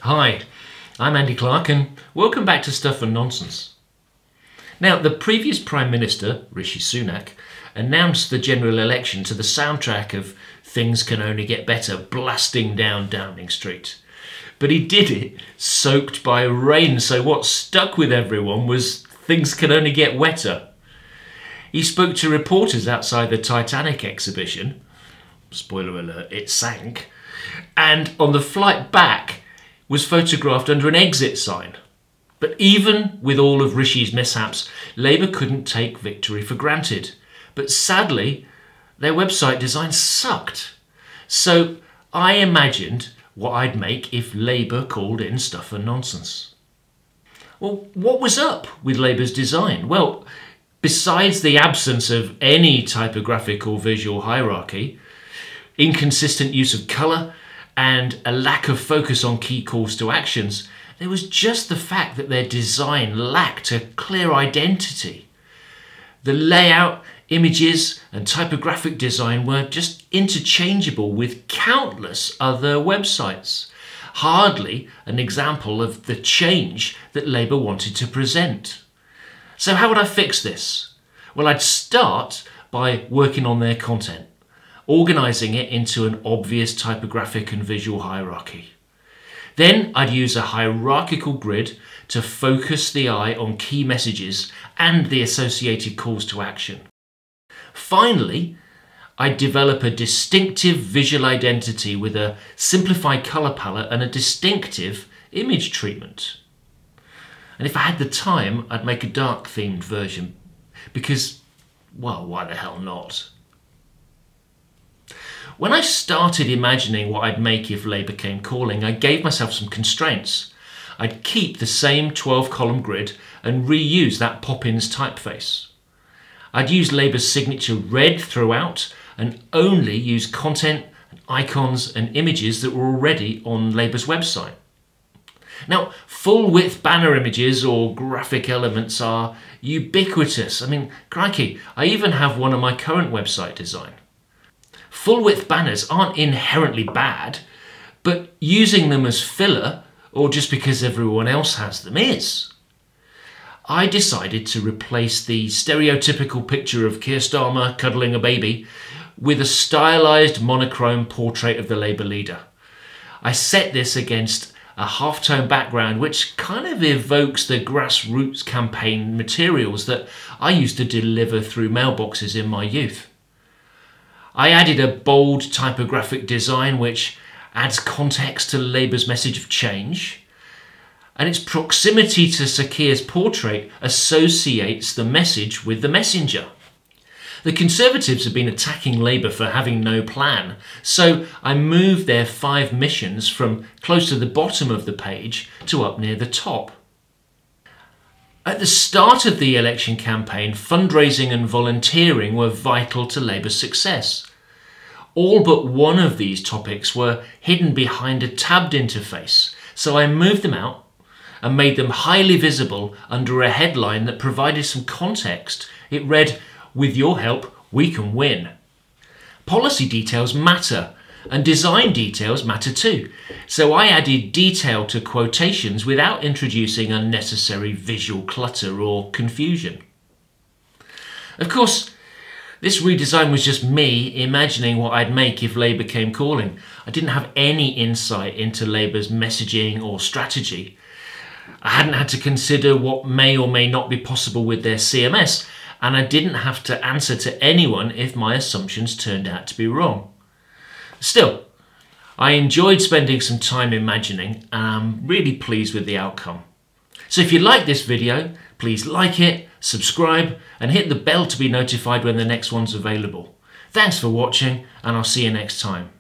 Hi, I'm Andy Clark and welcome back to Stuff and Nonsense. Now, the previous Prime Minister, Rishi Sunak, announced the general election to the soundtrack of Things Can Only Get Better blasting down Downing Street. But he did it soaked by rain, so what stuck with everyone was Things Can Only Get Wetter. He spoke to reporters outside the Titanic exhibition. Spoiler alert, it sank. And on the flight back, was photographed under an exit sign. But even with all of Rishi's mishaps, Labour couldn't take victory for granted. But sadly, their website design sucked. So I imagined what I'd make if Labour called in Stuff and Nonsense. Well, what was up with Labour's design? Well, besides the absence of any typographic or visual hierarchy, inconsistent use of colour, and a lack of focus on key calls to actions, there was just the fact that their design lacked a clear identity. The layout, images and typographic design were just interchangeable with countless other websites. Hardly an example of the change that Labour wanted to present. So how would I fix this? Well, I'd start by working on their content, organising it into an obvious typographic and visual hierarchy. Then I'd use a hierarchical grid to focus the eye on key messages and the associated calls to action. Finally, I'd develop a distinctive visual identity with a simplified colour palette and a distinctive image treatment. And if I had the time, I'd make a dark themed version because, well, why the hell not? When I started imagining what I'd make if Labour came calling, I gave myself some constraints. I'd keep the same 12-column grid and reuse that Poppins typeface. I'd use Labour's signature red throughout and only use content, icons and images that were already on Labour's website. Now, full-width banner images or graphic elements are ubiquitous. I mean, crikey, I even have one on my current website design. Full-width banners aren't inherently bad, but using them as filler, or just because everyone else has them, is. I decided to replace the stereotypical picture of Keir Starmer cuddling a baby with a stylised monochrome portrait of the Labour leader. I set this against a half-tone background which kind of evokes the grassroots campaign materials that I used to deliver through mailboxes in my youth. I added a bold typographic design which adds context to Labour's message of change, and its proximity to Sir Keir's portrait associates the message with the messenger. The Conservatives have been attacking Labour for having no plan, so I moved their 5 missions from close to the bottom of the page to up near the top. At the start of the election campaign, fundraising and volunteering were vital to Labour's success. All but one of these topics were hidden behind a tabbed interface, so I moved them out and made them highly visible under a headline that provided some context. It read, "With your help, we can win." Policy details matter, and design details matter too, so I added detail to quotations without introducing unnecessary visual clutter or confusion. Of course, this redesign was just me imagining what I'd make if Labour came calling. I didn't have any insight into Labour's messaging or strategy. I hadn't had to consider what may or may not be possible with their CMS, and I didn't have to answer to anyone if my assumptions turned out to be wrong. Still, I enjoyed spending some time imagining, and I'm really pleased with the outcome. So if you like this video, please like it, subscribe, and hit the bell to be notified when the next one's available. Thanks for watching, and I'll see you next time.